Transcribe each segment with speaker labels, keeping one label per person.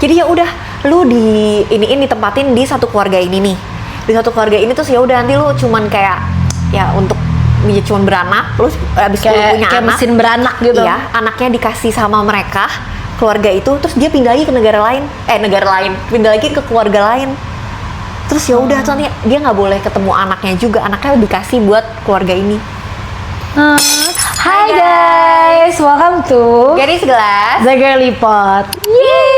Speaker 1: Jadi ya udah lu ditempatin di satu keluarga ini nih. Di satu keluarga ini terus ya udah nanti lu cuman kayak ya untuk cuman beranak, lu abis lu punya
Speaker 2: kayak
Speaker 1: anak,
Speaker 2: mesin beranak gitu.
Speaker 1: Iya, anaknya dikasih sama mereka, keluarga itu, terus dia pindah lagi ke negara lain, pindah lagi ke keluarga lain. Terus ya udah nanti dia nggak boleh ketemu anaknya juga, anaknya dikasih buat keluarga ini.
Speaker 2: Hai guys, welcome to
Speaker 1: Gadis Gelas
Speaker 2: The Girly Pot.
Speaker 1: Yeay!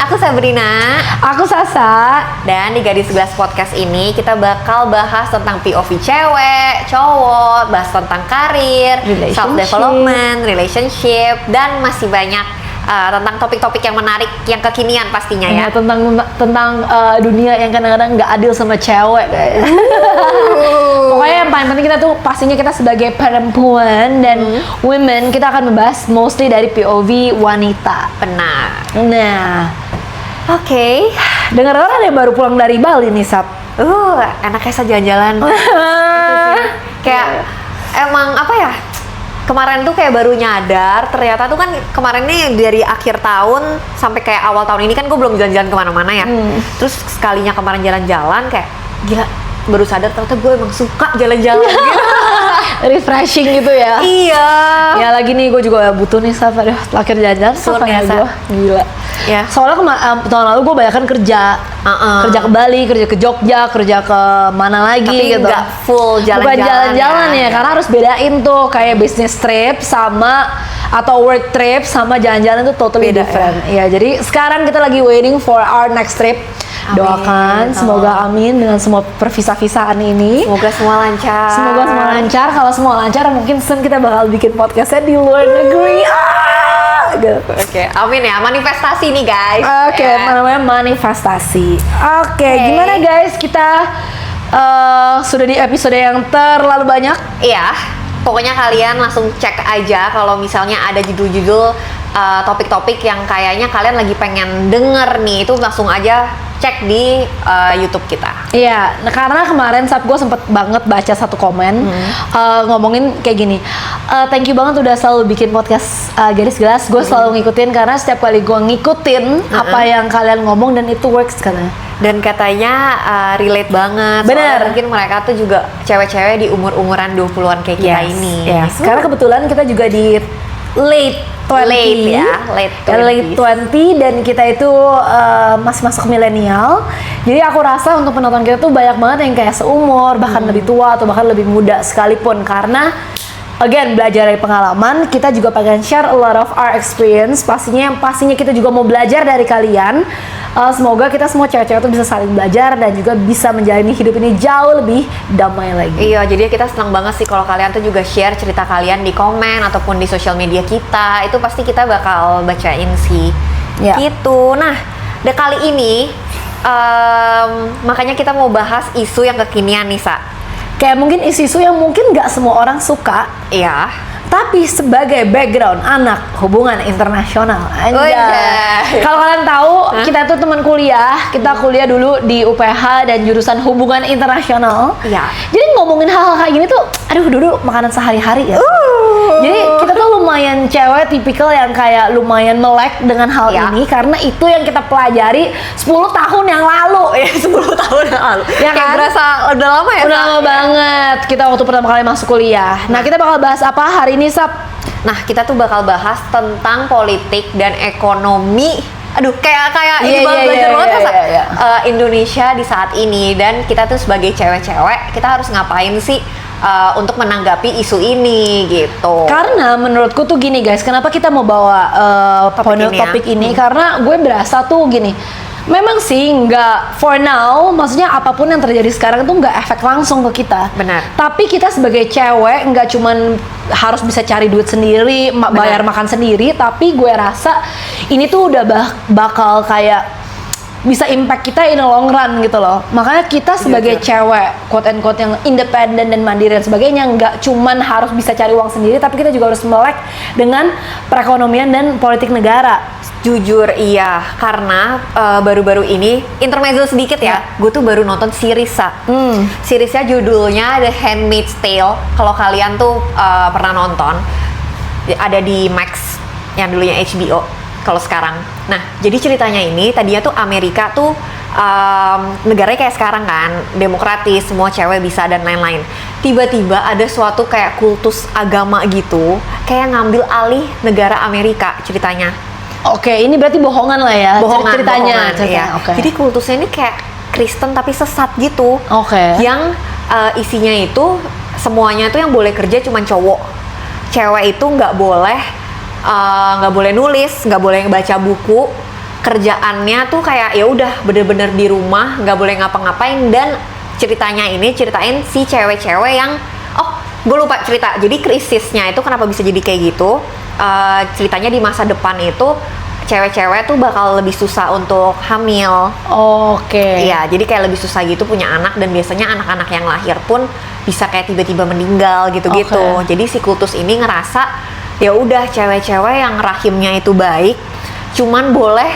Speaker 1: Aku Sabrina.
Speaker 2: Aku Sasa.
Speaker 1: Dan di Gadis Gelas Podcast ini kita bakal bahas tentang POV cewek, cowok, bahas tentang karir, self-development, relationship, dan masih banyak tentang topik-topik yang menarik, yang kekinian pastinya ya.
Speaker 2: Tentang dunia yang kadang-kadang nggak adil sama cewek guys. Pokoknya yang paling penting kita tuh pastinya kita sebagai perempuan dan women, kita akan membahas mostly dari POV wanita.
Speaker 1: Benar.
Speaker 2: Nah,
Speaker 1: Oke.
Speaker 2: dengar-dengar ada yang baru pulang dari Bali nih, Sab.
Speaker 1: Enaknya saja jalan-jalan. Kayak emang apa ya? Kemarin tuh kayak baru nyadar, ternyata tuh kan kemarinnya dari akhir tahun sampai kayak awal tahun ini kan gue belum jalan-jalan kemana-mana ya. Terus sekalinya kemarin jalan-jalan kayak gila, baru sadar ternyata gue emang suka jalan-jalan gitu.
Speaker 2: Refreshing gitu ya.
Speaker 1: Iya.
Speaker 2: Ya lagi nih gue juga butuh nih, Sab. Aduh, terakhir jalan-jalan
Speaker 1: Luar biasa.
Speaker 2: gue gila.
Speaker 1: Ya.
Speaker 2: Soalnya tahun lalu gue banyak kan kerja ke Bali, kerja ke Jogja, kerja ke mana lagi.
Speaker 1: Tapi
Speaker 2: gitu.
Speaker 1: nggak full jalan-jalan.
Speaker 2: Bukan jalan-jalan ya, karena harus bedain tuh kayak business trip sama atau work trip sama jalan-jalan itu totally
Speaker 1: Beda,
Speaker 2: different. Ya, jadi sekarang kita lagi waiting for our next trip.
Speaker 1: Amin.
Speaker 2: Doakan semoga amin dengan semua pervisa-visaan ini.
Speaker 1: Semoga semua lancar.
Speaker 2: Semoga semua lancar. Kalau semua lancar, mungkin soon kita bakal bikin podcastnya di luar negeri. Gitu.
Speaker 1: Oke, amin ya. Manifestasi nih guys.
Speaker 2: Oke, namanya manifestasi. Oke, gimana guys? Kita sudah di episode yang terlalu banyak.
Speaker 1: Iya, pokoknya kalian langsung cek aja kalau misalnya ada judul-judul topik-topik yang kayaknya kalian lagi pengen denger nih, itu langsung aja cek di YouTube kita.
Speaker 2: Iya, nah, karena kemarin saat gue sempet banget baca satu komen ngomongin kayak gini, thank you banget udah selalu bikin podcast Gadis Gelas. Gue selalu ngikutin karena setiap kali gue ngikutin apa yang kalian ngomong dan itu works katanya.
Speaker 1: Dan katanya relate banget.
Speaker 2: Bener.
Speaker 1: Mungkin mereka tuh juga cewek-cewek di umur-umuran 20-an kayak kita ini.
Speaker 2: Yes. Karena kebetulan kita juga di late
Speaker 1: 20s.
Speaker 2: 20 dan kita itu masih masuk milenial. Jadi aku rasa untuk penonton kita tuh banyak banget yang kayak seumur, bahkan lebih tua atau bahkan lebih muda sekalipun. Karena again, belajar dari pengalaman, kita juga pengen share a lot of our experience. Pastinya kita juga mau belajar dari kalian. Semoga kita semua cewek-cewek tuh bisa saling belajar dan juga bisa menjalani hidup ini jauh lebih damai lagi.
Speaker 1: Iya, jadi kita senang banget sih kalau kalian tuh juga share cerita kalian di komen ataupun di sosial media kita. Itu pasti kita bakal bacain sih.
Speaker 2: Ya.
Speaker 1: Gitu. Nah, kali ini makanya kita mau bahas isu yang kekinian nih, Sa.
Speaker 2: Kayak mungkin isu-isu yang mungkin nggak semua orang suka.
Speaker 1: Iya.
Speaker 2: Tapi sebagai background anak hubungan internasional, kalau kalian tahu, kita tuh teman kuliah, kita kuliah dulu di UPH dan jurusan hubungan internasional.
Speaker 1: Iya.
Speaker 2: Jadi ngomongin hal-hal kayak gini tuh, aduh dulu makanan sehari-hari ya. Jadi kita tuh lumayan cewek tipikal yang kayak lumayan melek dengan hal ini karena itu yang kita pelajari 10 tahun yang lalu.
Speaker 1: Ya, 10 tahun yang lalu.
Speaker 2: Ya
Speaker 1: Kayak
Speaker 2: kan?
Speaker 1: berasa udah lama ya.
Speaker 2: Udah lama banget kita waktu pertama kali masuk kuliah. Nah, kita bakal bahas apa hari ini, Sab?
Speaker 1: Nah, kita tuh bakal bahas tentang politik dan ekonomi. Aduh, kayak ini banget belajar banget ya, Indonesia di saat ini. Dan kita tuh sebagai cewek-cewek, kita harus ngapain sih untuk menanggapi isu ini gitu.
Speaker 2: Karena menurutku tuh gini guys, kenapa kita mau bawa topik ini? Karena gue berasa tuh gini, memang sih nggak for now, maksudnya apapun yang terjadi sekarang tuh nggak efek langsung ke kita.
Speaker 1: Benar.
Speaker 2: Tapi kita sebagai cewek nggak cuman harus bisa cari duit sendiri, bayar makan sendiri, tapi gue rasa ini tuh udah bakal kayak bisa impact kita in the long run gitu loh. Makanya kita sebagai cewek, quote and quote yang independen dan mandiri dan sebagainya, nggak cuman harus bisa cari uang sendiri, tapi kita juga harus melek dengan perekonomian dan politik negara.
Speaker 1: Jujur iya, karena baru-baru ini intermezzo sedikit ya, gue tuh baru nonton seriesnya. Seriesnya judulnya The Handmaid's Tale. Kalau kalian tuh pernah nonton, ada di Max yang dulunya HBO. kalau sekarang. Nah, jadi ceritanya ini tadinya tuh Amerika tuh negaranya kayak sekarang kan, demokratis, semua cewek bisa dan lain-lain. Tiba-tiba ada suatu kayak kultus agama gitu, kayak ngambil alih negara Amerika ceritanya.
Speaker 2: Oke, ini berarti bohongan lah ya, ceritanya.
Speaker 1: Ya.
Speaker 2: Okay.
Speaker 1: Jadi kultusnya ini kayak Kristen tapi sesat gitu.
Speaker 2: Oke.
Speaker 1: Yang isinya itu semuanya tuh yang boleh kerja cuma cowok. Cewek itu nggak boleh nulis, nggak boleh baca buku. Kerjaannya tuh kayak ya udah bener-bener di rumah, nggak boleh ngapa-ngapain. Dan ceritanya ini ceritain si cewek-cewek yang gue lupa cerita. Jadi krisisnya itu kenapa bisa jadi kayak gitu? Ceritanya di masa depan itu cewek-cewek tuh bakal lebih susah untuk hamil.
Speaker 2: Oke.
Speaker 1: Iya, jadi kayak lebih susah gitu punya anak, dan biasanya anak-anak yang lahir pun bisa kayak tiba-tiba meninggal gitu-gitu. Jadi si kultus ini ngerasa ya udah cewek-cewek yang rahimnya itu baik, cuman boleh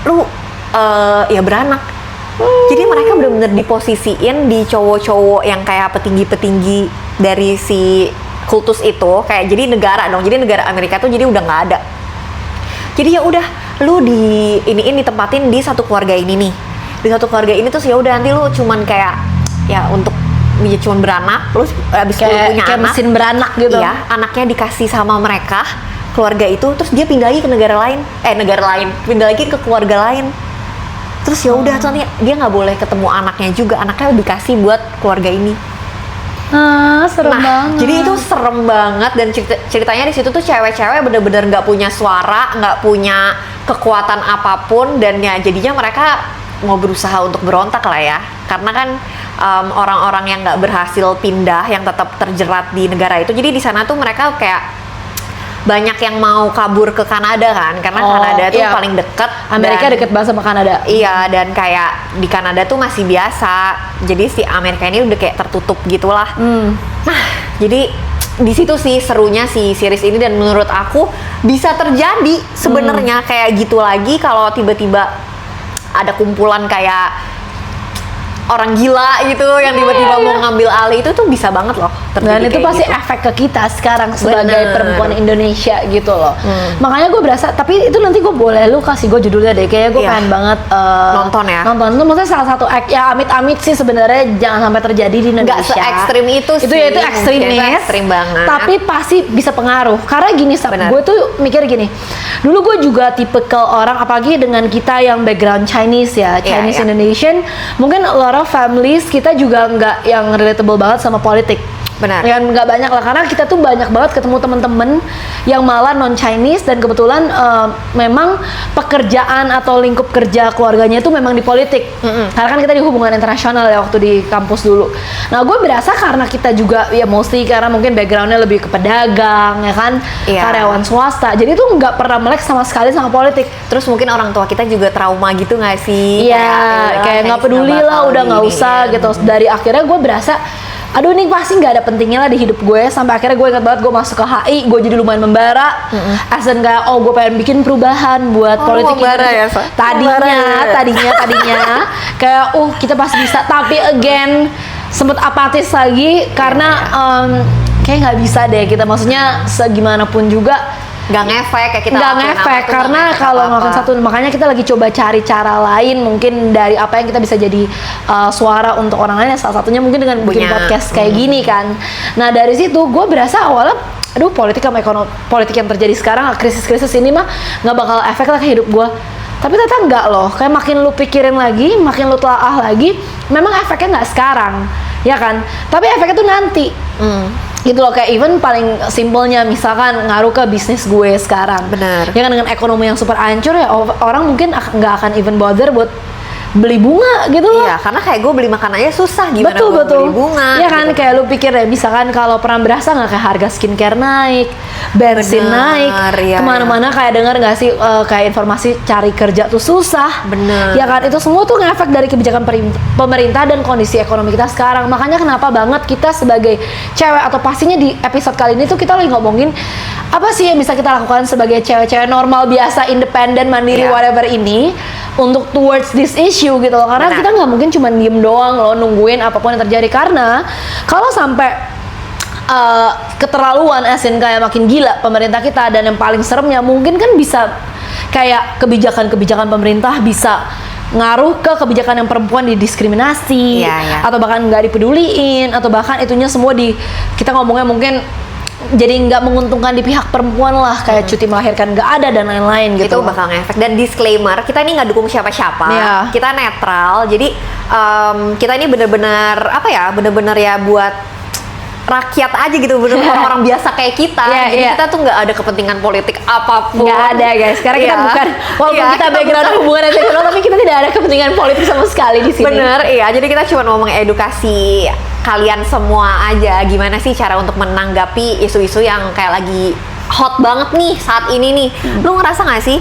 Speaker 1: lu ya beranak. Jadi mereka benar-benar diposisiin di cowok-cowok yang kayak petinggi-petinggi dari si kultus itu, kayak jadi negara dong. Jadi negara Amerika tuh jadi udah nggak ada. Jadi ya udah lu ini ditempatin di satu keluarga ini nih. Di satu keluarga ini terus ya udah nanti lu cuman kayak ya untuk cuman beranak, terus abis lu punya
Speaker 2: kayak
Speaker 1: anak,
Speaker 2: mesin beranak gitu.
Speaker 1: Iya, anaknya dikasih sama mereka, keluarga itu, terus dia pindah lagi ke negara lain, pindah lagi ke keluarga lain. Terus ya udah nanti dia nggak boleh ketemu anaknya juga, anaknya dikasih buat keluarga ini.
Speaker 2: Serem banget.
Speaker 1: Jadi itu serem banget, dan ceritanya di situ tuh cewek-cewek bener-bener nggak punya suara, nggak punya kekuatan apapun, dan ya jadinya mereka mau berusaha untuk berontak lah ya, karena kan orang-orang yang nggak berhasil pindah, yang tetap terjerat di negara itu. Jadi di sana tuh mereka kayak banyak yang mau kabur ke Kanada kan, karena Kanada tuh paling deket.
Speaker 2: Amerika deket banget sama Kanada.
Speaker 1: Iya, dan kayak di Kanada tuh masih biasa. Jadi si Amerika ini udah kayak tertutup gitulah. Nah, jadi di situ sih serunya si series ini, dan menurut aku bisa terjadi sebenarnya kayak gitu lagi kalau tiba-tiba ada kumpulan kayak orang gila gitu yang tiba-tiba mau ngambil alih, itu tuh bisa banget loh terjadi.
Speaker 2: Dan itu pasti
Speaker 1: gitu.
Speaker 2: efek ke kita sekarang sebagai perempuan Indonesia gitu loh. Makanya gue berasa, tapi itu nanti gue boleh lu kasih gue judulnya deh, kayaknya gue pengen banget
Speaker 1: nonton ya.
Speaker 2: Nonton itu maksudnya salah satu ya amit-amit sih sebenarnya jangan sampai terjadi di Indonesia.
Speaker 1: Gak se-ekstrim itu sih.
Speaker 2: Itu ekstremis.
Speaker 1: Ekstrim banget.
Speaker 2: Tapi pasti bisa pengaruh. Karena gini, gue tuh mikir gini. Dulu gue juga tipikal orang, apalagi dengan kita yang background Chinese ya, Chinese Indonesian, mungkin a lot of families kita juga nggak yang relatable banget sama politik.
Speaker 1: Benar.
Speaker 2: Ya nggak banyak lah, karena kita tuh banyak banget ketemu temen-temen yang malah non Chinese, dan kebetulan memang pekerjaan atau lingkup kerja keluarganya itu memang di politik. Karena kan kita di hubungan internasional ya waktu di kampus dulu. Nah gue berasa karena kita juga ya mostly karena mungkin backgroundnya lebih ke pedagang ya kan, karyawan swasta, jadi tuh nggak pernah melek sama sekali sama politik.
Speaker 1: Terus mungkin orang tua kita juga trauma gitu nggak sih?
Speaker 2: Iya, kayak nggak peduli lah, udah nggak usah gitu. Dari akhirnya gue berasa, aduh ini pasti nggak ada pentingnya lah di hidup gue, sampai akhirnya gue ingat banget gue masuk ke HI, gue jadi lumayan membara, as in kayak gue pengen bikin perubahan buat politik
Speaker 1: membara ya,
Speaker 2: tadinya kayak kita pasti bisa, tapi again sempet apatis lagi karena kayak nggak bisa deh kita, maksudnya segimanapun juga
Speaker 1: nggak ngefek kayak kita
Speaker 2: nggak ngefek, karena kalau ngelakuin satu, makanya kita lagi coba cari cara lain mungkin dari apa yang kita bisa jadi suara untuk orang lain, salah satunya mungkin dengan bikin podcast kayak gini kan. Nah dari situ gue berasa awalnya aduh politik sama politik yang terjadi sekarang, krisis-krisis ini mah nggak bakal efek lah ke hidup gue. Tapi ternyata enggak loh, kayak makin lu pikirin lagi, makin lu telaah lagi, memang efeknya nggak sekarang, ya kan? Tapi efeknya tuh nanti. Gitu loh, kayak even paling simpelnya misalkan ngaruh ke bisnis gue sekarang.
Speaker 1: Benar.
Speaker 2: Ya kan, dengan ekonomi yang super hancur ya orang mungkin nggak akan even bother buat beli bunga gitu loh.
Speaker 1: Iya, karena kayak gue beli makan aja susah, gimana
Speaker 2: betul.
Speaker 1: beli bunga.
Speaker 2: Iya kan, kayak lu pikir ya, misalkan kalau pernah berasa nggak kayak harga skincare naik, bensin naik, kemana-mana kayak denger nggak sih kayak informasi cari kerja tuh susah.
Speaker 1: Bener.
Speaker 2: Ya kan, itu semua tuh ngefek dari kebijakan pemerintah dan kondisi ekonomi kita sekarang. Makanya kenapa banget kita sebagai cewek, atau pastinya di episode kali ini tuh kita lagi ngomongin apa sih yang bisa kita lakukan sebagai cewek-cewek normal, biasa, independen, mandiri, whatever ini, untuk towards this issue gitu loh. Karena kita nggak mungkin cuma diem doang loh nungguin apapun yang terjadi, karena kalau sampai keterlaluan, asin kayak makin gila pemerintah kita, dan yang paling seremnya mungkin kan bisa kayak kebijakan-kebijakan pemerintah bisa ngaruh ke kebijakan yang perempuan didiskriminasi, atau bahkan nggak dipeduliin, atau bahkan itunya semua kita ngomongnya mungkin jadi nggak menguntungkan di pihak perempuan lah, kayak cuti melahirkan nggak ada dan lain-lain gitu.
Speaker 1: Itu bakal ngefek. Dan disclaimer, kita ini nggak dukung siapa-siapa, kita netral. Jadi kita ini bener-bener bener-bener ya buat rakyat aja gitu, bener orang-orang biasa kayak kita. Jadi kita tuh nggak ada kepentingan politik apapun.
Speaker 2: Nggak ada guys, karena kita bukan, walaupun kita background hubungan internasional, tapi kita tidak ada kepentingan politik sama sekali di sini.
Speaker 1: Bener, jadi kita cuma mau mengedukasi kalian semua aja gimana sih cara untuk menanggapi isu-isu yang kayak lagi hot banget nih saat ini nih. Lu ngerasa nggak sih,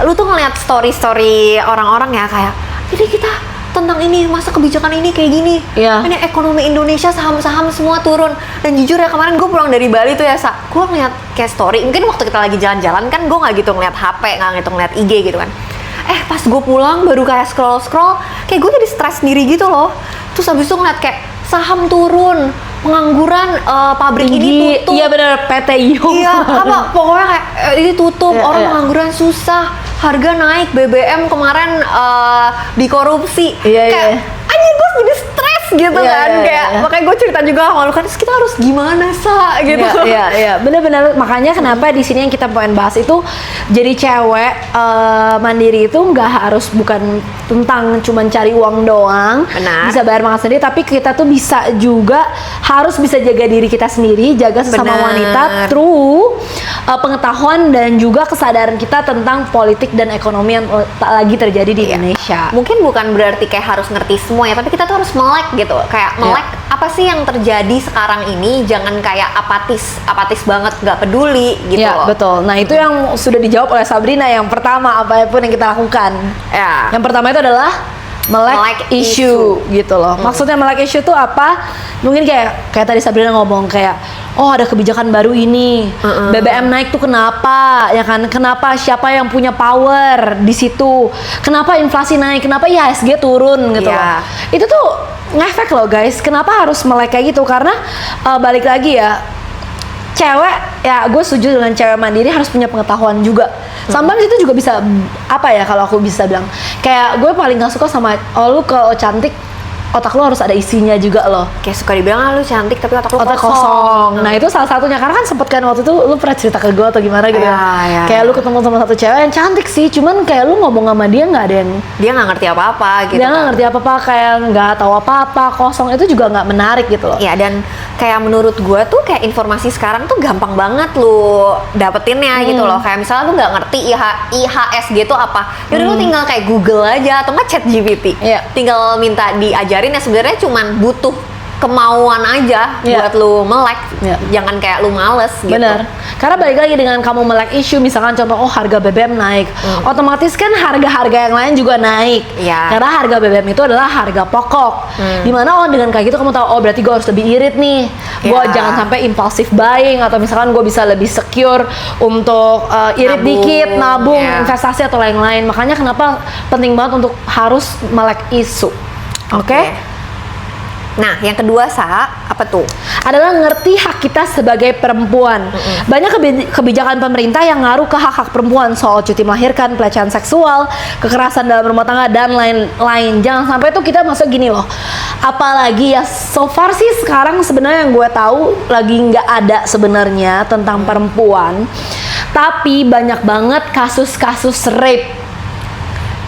Speaker 1: lu tuh ngeliat story-story orang-orang ya kayak, jadi kita tentang ini, masa kebijakan ini kayak gini, ini ekonomi Indonesia, saham-saham semua turun. Dan jujur ya, kemarin gue pulang dari Bali tuh ya, gue ngeliat kayak story, mungkin waktu kita lagi jalan-jalan kan gue nggak gitu ngeliat HP, nggak gitu ngeliat IG gitu kan. Pas gue pulang baru kayak scroll, kayak gue jadi stres sendiri gitu loh. Terus habis itu ngeliat kayak saham turun, pengangguran, pabrik ini tutup.
Speaker 2: Iya bener, PT Iung.
Speaker 1: Iya, pokoknya kayak ini tutup, orang pengangguran susah, harga naik, BBM kemarin dikorupsi. Kayak anjir, gue jadi stres gitu kan. Kayak makanya gue cerita juga sama lu kan, kita harus gimana gitu.
Speaker 2: Iya, bener-bener. Makanya kenapa di sini yang kita pengen bahas itu, jadi cewek mandiri itu nggak harus bukan tentang cuman cari uang doang, bisa bayar makan sendiri, tapi kita tuh bisa juga harus bisa jaga diri kita sendiri, jaga sesama wanita through pengetahuan dan juga kesadaran kita tentang politik dan ekonomi yang lagi terjadi di Indonesia.
Speaker 1: Mungkin bukan berarti kayak harus ngerti semua ya, tapi kita tuh harus melek gitu, kayak melek apa sih yang terjadi sekarang ini, jangan kayak apatis banget, nggak peduli gitu loh.
Speaker 2: Betul. Nah itu yang sudah dijawab oleh Sabrina. Yang pertama, apapun yang kita lakukan, yang pertama itu adalah melek isu gitu loh. Maksudnya melek isu tuh apa? Mungkin kayak tadi Sabrina ngomong kayak, oh ada kebijakan baru ini, BBM naik tuh kenapa? Ya kan? Kenapa? Siapa yang punya power di situ? Kenapa inflasi naik? Kenapa IHSG turun gitu loh? Itu tuh ngefek loh guys. Kenapa harus melek kayak gitu? Karena balik lagi ya, cewek ya, gue setuju dengan cewek mandiri harus punya pengetahuan juga. Sometimes itu juga bisa kalau aku bisa bilang kayak gue paling gak suka sama lu kalau cantik otak lu harus ada isinya juga loh.
Speaker 1: Kayak suka dibilang lu cantik tapi otak lu
Speaker 2: kosong. Nah itu salah satunya, karena kan sempet kan waktu itu lu pernah cerita ke gue atau gimana gitu. Kayak lu ketemu sama satu cewek yang cantik sih, cuman kayak lu ngomong sama dia nggak ada yang,
Speaker 1: dia nggak ngerti apa-apa gitu.
Speaker 2: Dia nggak ngerti apa-apa, kayak nggak tahu apa-apa, kosong. Itu juga nggak menarik gitu loh.
Speaker 1: Iya, dan kayak menurut gue tuh kayak informasi sekarang tuh gampang banget lu dapetinnya gitu loh. Kayak misalnya lu nggak ngerti IHSG itu apa, yaudah lu tinggal kayak Google aja atau nggak ChatGPT. Tinggal minta diajarin, ya sebenarnya cuman butuh kemauan aja buat lu melek, jangan kayak lu males gitu.
Speaker 2: Bener, karena balik lagi dengan kamu melek isu, misalkan contoh, harga BBM naik, otomatis kan harga-harga yang lain juga naik, karena harga BBM itu adalah harga pokok. Dimana dengan kayak gitu kamu tahu, berarti gue harus lebih irit nih, gue jangan sampai impulsif buying, atau misalkan gue bisa lebih secure untuk irit dikit, nabung, investasi atau lain-lain. Makanya kenapa penting banget untuk harus melek isu. Oke?
Speaker 1: Nah, yang kedua, apa tuh?
Speaker 2: Adalah ngerti hak kita sebagai perempuan. Banyak kebijakan pemerintah yang ngaruh ke hak-hak perempuan, soal cuti melahirkan, pelecehan seksual, kekerasan dalam rumah tangga, dan lain-lain. Jangan sampai tuh kita masuk gini loh. Apalagi ya, so far sih sekarang sebenarnya yang gue tahu lagi nggak ada sebenarnya tentang perempuan. Tapi banyak banget kasus-kasus rape.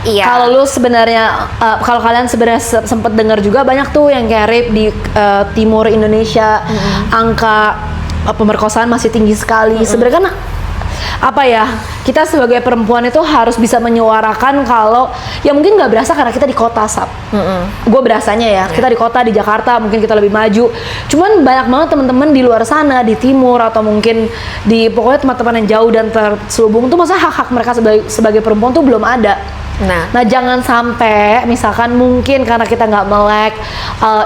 Speaker 2: Kalau lu sebenarnya, kalau kalian sebenarnya sempet dengar juga, banyak tuh yang kayak rape di timur Indonesia. Angka pemerkosaan masih tinggi sekali. Sebenarnya kan kita sebagai perempuan itu harus bisa menyuarakan kalau ya mungkin nggak berasa karena kita di kota, gue berasanya ya kita di kota, di Jakarta mungkin kita lebih maju. Cuman banyak banget teman-teman di luar sana, di timur atau mungkin di pokoknya teman-teman yang jauh dan terselubung tuh, masa hak-hak mereka sebagai perempuan tuh belum ada. Nah jangan sampai misalkan mungkin karena kita nggak melek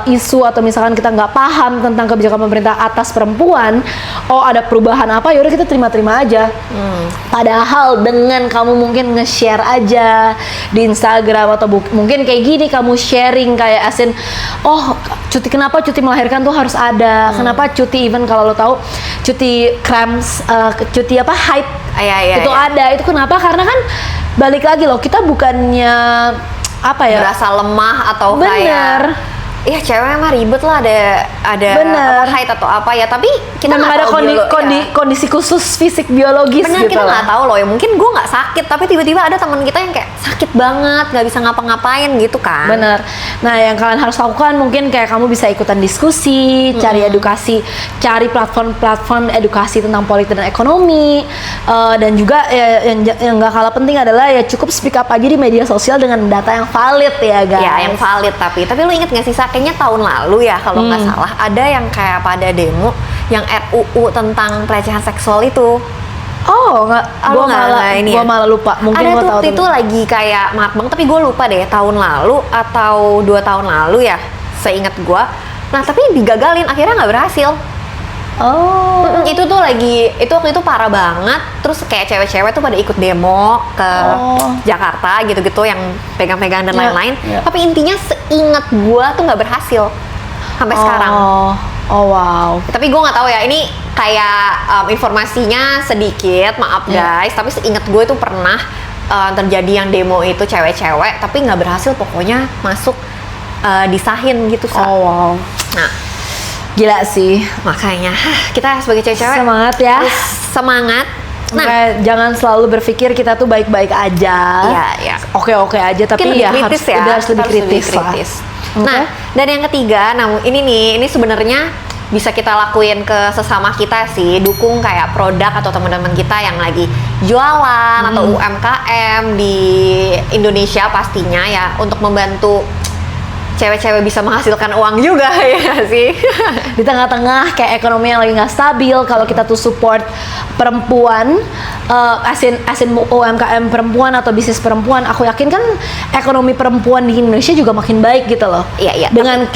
Speaker 2: isu atau misalkan kita nggak paham tentang kebijakan pemerintah atas perempuan, oh ada perubahan apa, yaudah kita terima-terima aja. Padahal dengan kamu mungkin nge-share aja di Instagram atau mungkin kayak gini kamu sharing kayak asin, oh kenapa cuti melahirkan tuh harus ada, kenapa cuti even kalau lo tahu cuti cramps, cuti apa haid itu ada, itu kenapa? Karena kan balik lagi loh, kita bukannya apa ya,
Speaker 1: berasa lemah atau kayak iya cewek mah ribet lah, ada apa, haid atau apa ya, tapi kita nggak
Speaker 2: ada kondisi khusus fisik biologis.
Speaker 1: Bener,
Speaker 2: gitu
Speaker 1: kita nggak tahu loh ya, mungkin gue nggak sakit tapi tiba-tiba ada teman kita yang kayak sakit banget, nggak bisa ngapa-ngapain gitu kan.
Speaker 2: Bener. Nah yang kalian harus lakukan mungkin kayak kamu bisa ikutan diskusi, cari edukasi, cari platform-platform edukasi tentang politik dan ekonomi, dan juga ya, yang nggak kalah penting adalah ya cukup speak up aja di media sosial dengan data yang valid ya guys.
Speaker 1: Ya yang valid, tapi lu inget nggak sih kayaknya tahun lalu ya kalau nggak salah ada yang kayak pada demo yang RUU tentang pelecehan seksual itu.
Speaker 2: Oh nggak, gue malah lupa. Mungkin
Speaker 1: ada
Speaker 2: tuh
Speaker 1: waktu itu lagi kayak maaf banget, tapi gue lupa deh tahun lalu atau 2 tahun lalu ya, seingat gue. Nah tapi digagalin, akhirnya nggak berhasil.
Speaker 2: Oh,
Speaker 1: itu tuh lagi, itu waktu itu parah banget. Terus kayak cewek-cewek tuh pada ikut demo ke Jakarta gitu-gitu yang pegang-pegang dan lain-lain. Tapi intinya seingat gua tuh nggak berhasil sampai sekarang.
Speaker 2: Oh wow.
Speaker 1: Tapi gua nggak tahu ya, ini kayak informasinya sedikit, maaf guys. Tapi seingat gue itu pernah terjadi yang demo itu cewek-cewek, tapi nggak berhasil pokoknya masuk disahin gitu.
Speaker 2: Oh wow.
Speaker 1: Nah.
Speaker 2: Gila sih,
Speaker 1: makanya kita sebagai cewek-cewek
Speaker 2: semangat ya,
Speaker 1: semangat.
Speaker 2: Nah, jangan selalu berpikir kita tuh baik-baik aja, oke-oke aja, tapi ya harus lebih kritis lah.
Speaker 1: Nah, dan yang ketiga, ini sebenarnya bisa kita lakuin ke sesama kita sih, dukung kayak produk atau teman-teman kita yang lagi jualan atau UMKM di Indonesia pastinya ya, untuk membantu cewek-cewek bisa menghasilkan uang juga ya sih.
Speaker 2: Di tengah-tengah kayak ekonomi yang lagi nggak stabil, kalau kita tuh support perempuan, asin UMKM perempuan atau bisnis perempuan, aku yakin kan ekonomi perempuan di Indonesia juga makin baik gitu loh.
Speaker 1: Iya.
Speaker 2: Dengan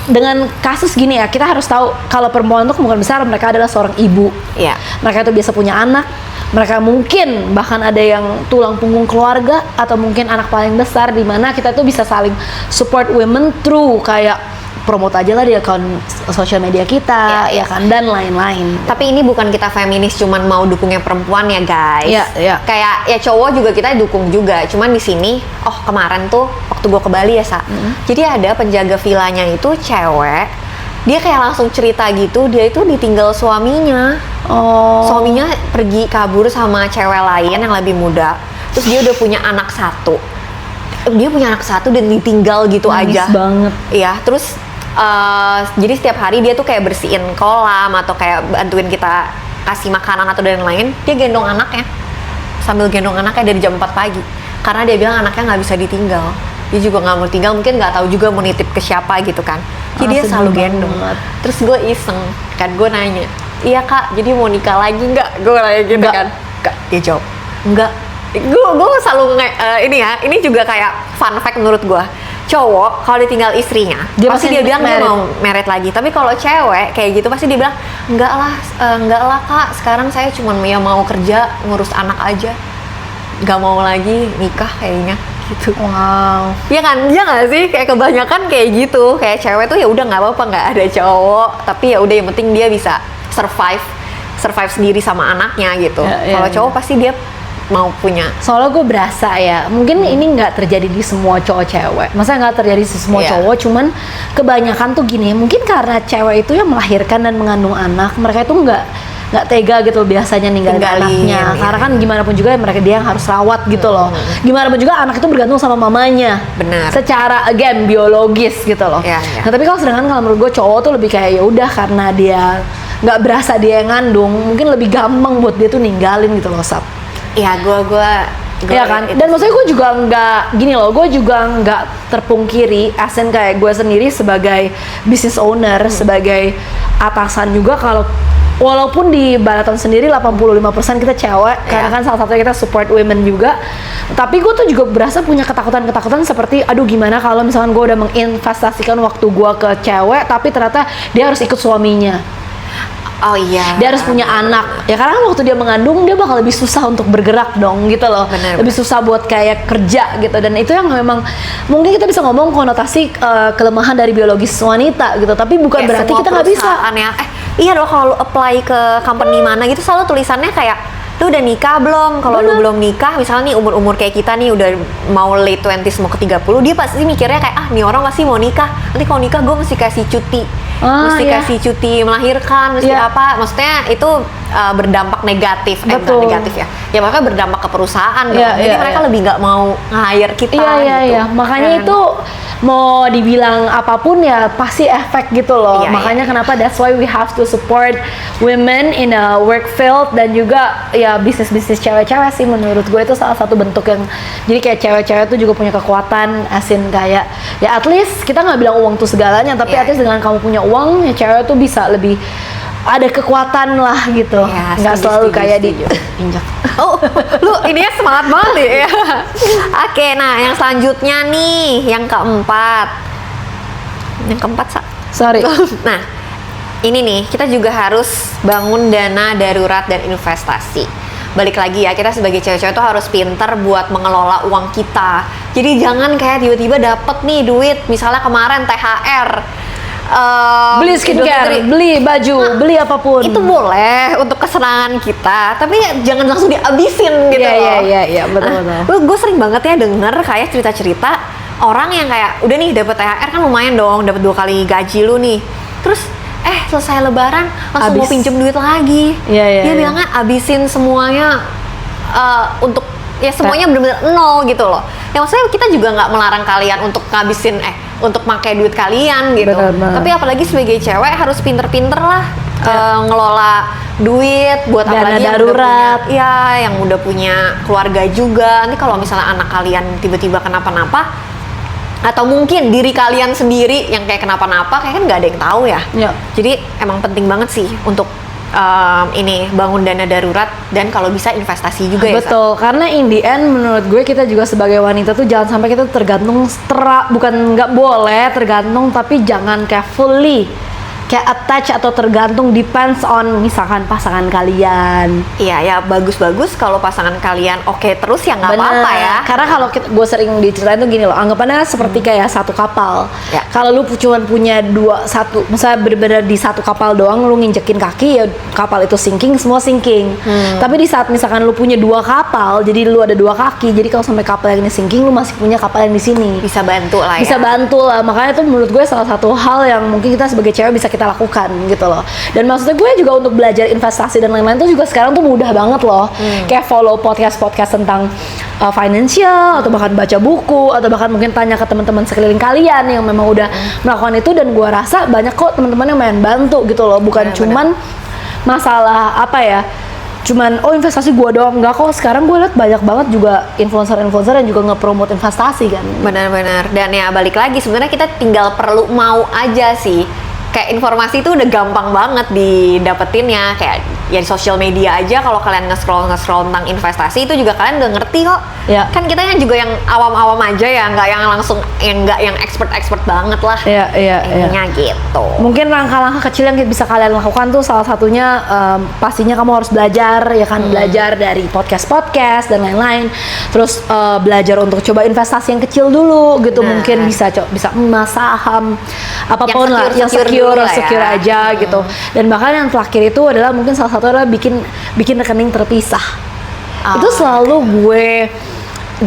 Speaker 2: dengan kasus gini ya, kita harus tahu kalau perempuan tuh kemungkinan besar mereka adalah seorang ibu.
Speaker 1: Iya.
Speaker 2: Mereka tuh biasa punya anak. Mereka mungkin bahkan ada yang tulang punggung keluarga atau mungkin anak paling besar, di mana kita tuh bisa saling support women through kayak promote aja lah di akun sosial media kita, ya kan, dan lain-lain.
Speaker 1: Tapi ini bukan kita feminis cuman mau dukung yang perempuan ya guys.
Speaker 2: Iya.
Speaker 1: Kayak ya cowok juga kita dukung juga. Cuman di sini, kemarin tuh waktu gua ke Bali ya jadi ada penjaga vilanya itu cewek. Dia kayak langsung cerita gitu, dia itu ditinggal suaminya. Suaminya pergi kabur sama cewek lain yang lebih muda. Terus dia udah punya anak satu. Dia punya anak satu dan ditinggal gitu
Speaker 2: Nangis
Speaker 1: aja.
Speaker 2: Banget.
Speaker 1: Iya, terus jadi setiap hari dia tuh kayak bersihin kolam atau kayak bantuin kita kasih makanan atau dan lain. Dia gendong anaknya. Sambil gendong anaknya dari jam 4 pagi. Karena dia bilang anaknya nggak bisa ditinggal. Dia juga nggak mau tinggal, mungkin nggak tahu juga mau nitip ke siapa gitu kan. Jadi dia selalu gendong. Terus gue iseng, kan gue nanya, iya kak, jadi mau nikah lagi nggak? Gue nanya gitu kan. Kak, dia jawab, enggak. Gue selalu ini juga kayak fun fact menurut gue. Cowok kalau ditinggal istrinya, pasti dia bilang dia mau married lagi. Tapi kalau cewek kayak gitu pasti dia bilang, enggak lah kak, sekarang saya cuma mau kerja, ngurus anak aja, nggak mau lagi nikah kayaknya. Gitu.
Speaker 2: Wow.
Speaker 1: Ya kan, ya nggak sih, kayak kebanyakan kayak gitu, kayak cewek tuh ya udah nggak apa-apa nggak ada cowok, tapi ya udah yang penting dia bisa survive sendiri sama anaknya gitu. Kalau cowok pasti dia mau punya.
Speaker 2: Soalnya gue berasa ya, mungkin ini nggak terjadi di semua cowok cewek. Masa nggak terjadi di semua cowok, cuman kebanyakan tuh gini, mungkin karena cewek itu yang melahirkan dan mengandung anak, mereka itu nggak tega gitu biasanya ninggalin anaknya, karena kan gimana pun juga mereka dia yang harus rawat gitu loh. Gimana pun juga anak itu bergantung sama mamanya.
Speaker 1: Benar.
Speaker 2: Secara biologis gitu loh. Nah tapi kalau menurut gue cowok tuh lebih kayak ya udah karena dia nggak berasa dia yang ngandung, mungkin lebih gampang buat dia tuh ninggalin gitu loh, Sab.
Speaker 1: Iya, gue
Speaker 2: ya kan, dan maksudnya gue juga nggak gini loh, gue juga nggak terpungkiri asen kayak gue sendiri sebagai business owner, sebagai atasan juga, kalau walaupun di Balaton sendiri 85% kita cewek, karena kan salah satunya kita support women juga. Tapi gue tuh juga berasa punya ketakutan seperti, aduh gimana kalau misalkan gue udah menginvestasikan waktu gue ke cewek, tapi ternyata dia harus ikut suaminya.
Speaker 1: Oh iya.
Speaker 2: Dia harus punya anak. Ya karena waktu dia mengandung dia bakal lebih susah untuk bergerak dong gitu loh.
Speaker 1: Bener.
Speaker 2: Lebih susah buat kayak kerja gitu. Dan itu yang memang mungkin kita bisa ngomong konotasi kelemahan dari biologis wanita gitu. Tapi bukan berarti kita nggak bisa.
Speaker 1: Iya dong, kalau lu apply ke company mana gitu selalu tulisannya kayak lu udah nikah belum? Kalau lu belum nikah, misalnya nih umur-umur kayak kita nih udah mau late 20s mau ke 30, dia pasti mikirnya kayak nih orang masih mau nikah. Nanti kalau nikah gue mesti kasih cuti. Mesti kasih cuti melahirkan, mesti apa? Maksudnya itu berdampak negatif, bukan negatif ya. Ya makanya berdampak ke perusahaan gitu. Jadi mereka lebih nggak mau hire kita gitu.
Speaker 2: Makanya itu mau dibilang apapun ya pasti efek gitu loh. Makanya kenapa that's why we have to support women in a work field, dan juga ya bisnis cewek-cewek sih menurut gue itu salah satu bentuk yang jadi kayak cewek-cewek tuh juga punya kekuatan, asin kayak ya at least kita nggak bilang uang tuh segalanya, tapi at least dengan kamu punya uang ya cewek tuh bisa lebih ada kekuatan lah gitu, nggak selalu kayak diinjak.
Speaker 1: Oh, lu ininya semangat banget ya. Oke, nah yang selanjutnya nih, yang keempat,
Speaker 2: sorry.
Speaker 1: Nah, ini nih kita juga harus bangun dana darurat dan investasi. Balik lagi ya, kita sebagai cewek-cewek tuh harus pinter buat mengelola uang kita. Jadi jangan kayak tiba-tiba dapet nih duit, misalnya kemarin THR.
Speaker 2: Beli skincare, beli baju, beli apapun.
Speaker 1: Itu boleh untuk kesenangan kita, tapi jangan langsung dihabisin gitu loh.
Speaker 2: Iya, betul.
Speaker 1: Gue sering banget ya denger kayak cerita-cerita orang yang kayak udah nih dapet THR kan lumayan dong, dapet 2 kali gaji lu nih. Terus selesai lebaran langsung mau pinjem duit lagi. Dia bilangnya abisin semuanya untuk ya semuanya benar-benar nol gitu loh. Ya maksudnya kita juga nggak melarang kalian untuk ngabisin untuk pakai duit kalian gitu.
Speaker 2: Bener.
Speaker 1: Tapi apalagi sebagai cewek harus pinter-pinter lah ngelola duit buat
Speaker 2: dana
Speaker 1: apalagi
Speaker 2: darurat.
Speaker 1: yang udah punya keluarga juga. Nanti kalau misalnya anak kalian tiba-tiba kenapa-napa, atau mungkin diri kalian sendiri yang kayak kenapa-napa, kayak kan nggak ada yang tahu ya. Jadi emang penting banget sih untuk ini bangun dana darurat, dan kalau bisa investasi juga ya.
Speaker 2: Betul, karena in the end menurut gue kita juga sebagai wanita tuh jangan sampai kita tergantung bukan nggak boleh tergantung, tapi jangan kayak fully kayak attach atau tergantung, depends on misalkan pasangan kalian.
Speaker 1: Iya ya, bagus-bagus kalau pasangan kalian oke terus ya nggak apa-apa ya.
Speaker 2: Karena kalau gue sering diceritain tuh gini loh, anggapannya seperti kayak satu kapal. Kalau lu cuma punya misalnya bener-bener di satu kapal doang lu nginjekin kaki, ya kapal itu sinking, semua sinking. Tapi di saat misalkan lu punya 2 kapal, jadi lu ada 2 kaki, jadi kalau sampai kapal yang ini sinking, lu masih punya kapal yang di sini.
Speaker 1: Bisa bantu lah ya.
Speaker 2: Bisa bantu lah, makanya itu menurut gue salah satu hal yang mungkin kita sebagai cewek bisa kita lakukan gitu loh. Dan maksudnya gue juga untuk belajar investasi dan lain-lain tuh juga sekarang tuh mudah banget loh. Kayak follow podcast tentang financial, atau bahkan baca buku, atau bahkan mungkin tanya ke teman-teman sekeliling kalian yang memang udah melakukan itu, dan gue rasa banyak kok teman-teman yang main bantu gitu loh. Bukan cuman masalah cuman investasi gue doang, enggak kok. Sekarang gue liat banyak banget juga influencer yang juga nge-promote investasi kan.
Speaker 1: Benar-benar. Dan ya balik lagi, sebenarnya kita tinggal perlu mau aja sih. Kayak informasi itu udah gampang banget didapetin ya, kayak ya di sosial media aja. Kalau kalian nge-scroll tentang investasi itu juga kalian udah ngerti kok. Kan kita yang juga yang awam-awam aja ya, nggak yang langsung yang expert banget lah. Intinya gitu.
Speaker 2: Mungkin langkah-langkah kecil yang bisa kalian lakukan tuh salah satunya pastinya kamu harus belajar ya kan, belajar dari podcast dan lain-lain. Terus belajar untuk coba investasi yang kecil dulu gitu. Mungkin bisa emas, saham, apapun lah yang secure aja gitu. Dan bahkan yang terakhir itu adalah mungkin salah satu adalah bikin rekening terpisah. Itu selalu gue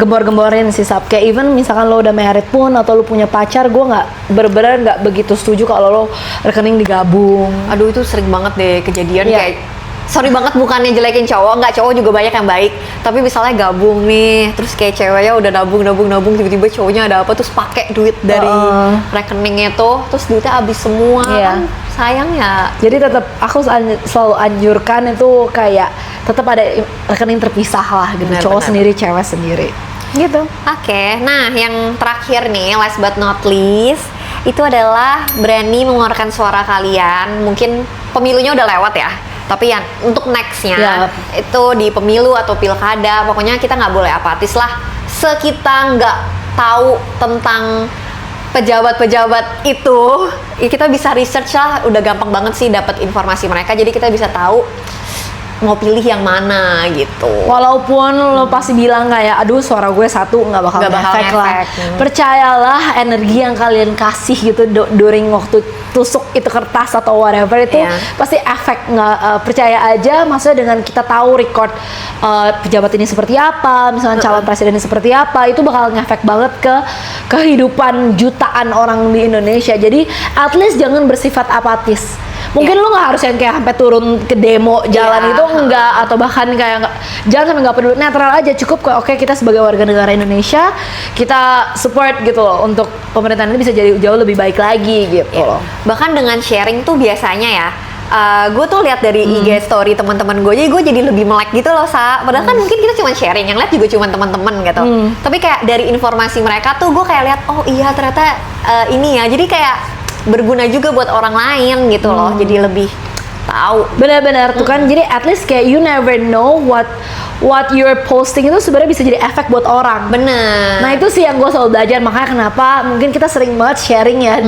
Speaker 2: gembor-gemborin sih, Sab. Kayak even misalkan lo udah married pun atau lo punya pacar, gue bener-bener nggak begitu setuju kalau lo rekening digabung.
Speaker 1: Aduh, itu sering banget deh kejadian kayak sorry banget bukannya jelekin cowok, nggak, cowok juga banyak yang baik. Tapi misalnya gabung nih, terus kayak ceweknya udah nabung, tiba-tiba cowoknya ada apa, terus pakai duit dari rekeningnya tuh, terus duitnya habis semua kan, sayang ya.
Speaker 2: Jadi tetap aku selalu anjurkan itu kayak tetap ada rekening terpisah lah gitu, cowok sendiri, cewek sendiri. Gitu.
Speaker 1: Oke, nah yang terakhir nih, last but not least, itu adalah berani mengeluarkan suara kalian. Mungkin pemilunya udah lewat ya. Tapi yang untuk nextnya
Speaker 2: Ya.
Speaker 1: itu di pemilu atau pilkada, pokoknya kita nggak boleh apatis lah. Sekita nggak tahu tentang pejabat-pejabat itu, ya kita bisa research lah. Udah gampang banget sih dapat informasi mereka, jadi kita bisa tahu mau pilih yang mana gitu.
Speaker 2: Walaupun lo pasti bilang kayak, aduh suara gue satu nggak bakal ngefek lah. Percayalah energi yang kalian kasih gitu during waktu tusuk itu kertas atau whatever itu pasti efek. Nggak percaya aja, maksudnya dengan kita tahu record pejabat ini seperti apa, misalnya calon presiden ini seperti apa, itu bakal ngefek banget ke kehidupan jutaan orang di Indonesia. Jadi at least jangan bersifat apatis. Mungkin lo nggak harus yang kayak sampai turun ke demo jalan itu enggak, atau bahkan kayak jangan sampai nggak peduli, netral aja cukup kok. Oke, kita sebagai warga negara Indonesia kita support gitu loh untuk pemerintahan ini bisa jadi jauh lebih baik lagi gitu loh.
Speaker 1: Bahkan dengan sharing tuh biasanya ya, gue tuh lihat dari IG story teman-teman gue, jadi gue jadi lebih melek gitu loh, padahal kan mungkin kita cuma sharing, yang lihat juga cuma teman-teman gitu. Tapi kayak dari informasi mereka tuh gue kayak lihat, oh iya ternyata ini ya, jadi kayak berguna juga buat orang lain gitu loh, jadi lebih tahu.
Speaker 2: Benar-benar tuh kan, jadi at least kayak you never know what you're posting itu sebenarnya bisa jadi efek buat orang.
Speaker 1: Bener.
Speaker 2: Nah itu sih yang gue selalu belajar, makanya kenapa mungkin kita sering banget sharing ya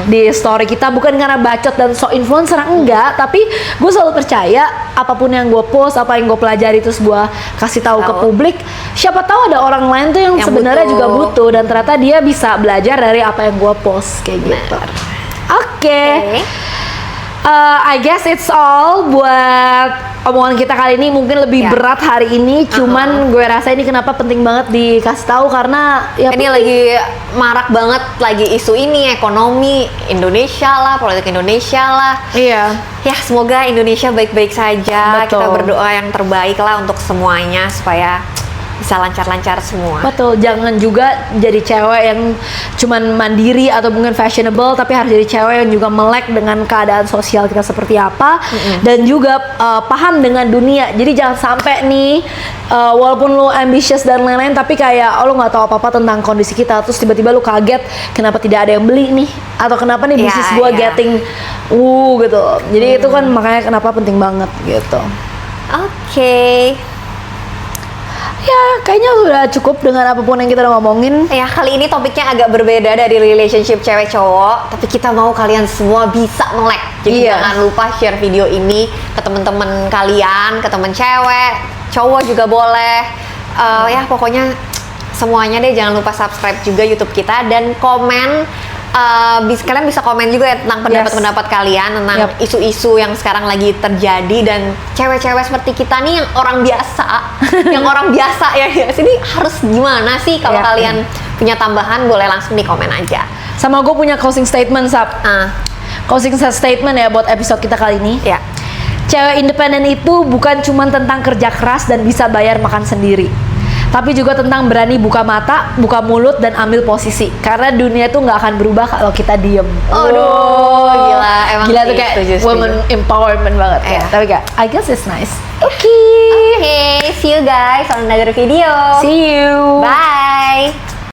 Speaker 2: di story kita, bukan karena bacot dan so influencer, enggak, tapi gue selalu percaya apapun yang gue post, apa yang gue pelajari terus gue kasih tahu ke publik, siapa tahu ada orang lain tuh yang sebenarnya juga butuh dan ternyata dia bisa belajar dari apa yang gue post kayak gitu. Oke. I guess it's all buat omongan kita kali ini. Mungkin lebih berat hari ini, cuman gue rasa ini kenapa penting banget dikasih tahu karena ya
Speaker 1: ini lagi marak banget lagi isu ini, ekonomi Indonesia lah, politik Indonesia lah.
Speaker 2: Iya.
Speaker 1: Ya semoga Indonesia baik-baik saja.
Speaker 2: Betul.
Speaker 1: Kita berdoa yang terbaik lah untuk semuanya supaya bisa lancar-lancar semua.
Speaker 2: Betul, jangan juga jadi cewek yang cuman mandiri atau mungkin fashionable, tapi harus jadi cewek yang juga melek dengan keadaan sosial kita seperti apa, dan juga paham dengan dunia. Jadi jangan sampai nih, walaupun lu ambitious dan lain-lain, tapi kayak lu nggak tahu apa-apa tentang kondisi kita, terus tiba-tiba lu kaget kenapa tidak ada yang beli nih, atau kenapa nih bisnis gua getting gitu. Jadi itu kan makanya kenapa penting banget gitu.
Speaker 1: Oke.
Speaker 2: Ya, kayaknya udah cukup dengan apapun yang kita udah ngomongin.
Speaker 1: Ya, kali ini topiknya agak berbeda dari relationship cewek cowok, tapi kita mau kalian semua bisa melek. Jadi jangan lupa share video ini ke teman-teman kalian, ke teman cewek, cowok juga boleh. Ya, pokoknya semuanya deh. Jangan lupa subscribe juga YouTube kita dan komen. Kalian bisa komen juga ya tentang pendapat-pendapat kalian tentang isu-isu yang sekarang lagi terjadi, dan cewek-cewek seperti kita nih yang orang biasa, yang orang biasa ya sini harus gimana sih? Kalau kalian punya tambahan boleh langsung di komen aja.
Speaker 2: Sama gue punya closing statement, Sab. Closing statement ya buat episode kita kali ini.
Speaker 1: Ya.
Speaker 2: Cewek independen itu bukan cuma tentang kerja keras dan bisa bayar makan sendiri, tapi juga tentang berani buka mata, buka mulut, dan ambil posisi. Karena dunia itu nggak akan berubah kalau kita diem.
Speaker 1: Gila, emang
Speaker 2: gila
Speaker 1: sih,
Speaker 2: tuh kayak
Speaker 1: setuju.
Speaker 2: woman empowerment banget ya. Tapi kayak, I guess it's nice.
Speaker 1: Okay, see you guys on another video.
Speaker 2: See you.
Speaker 1: Bye.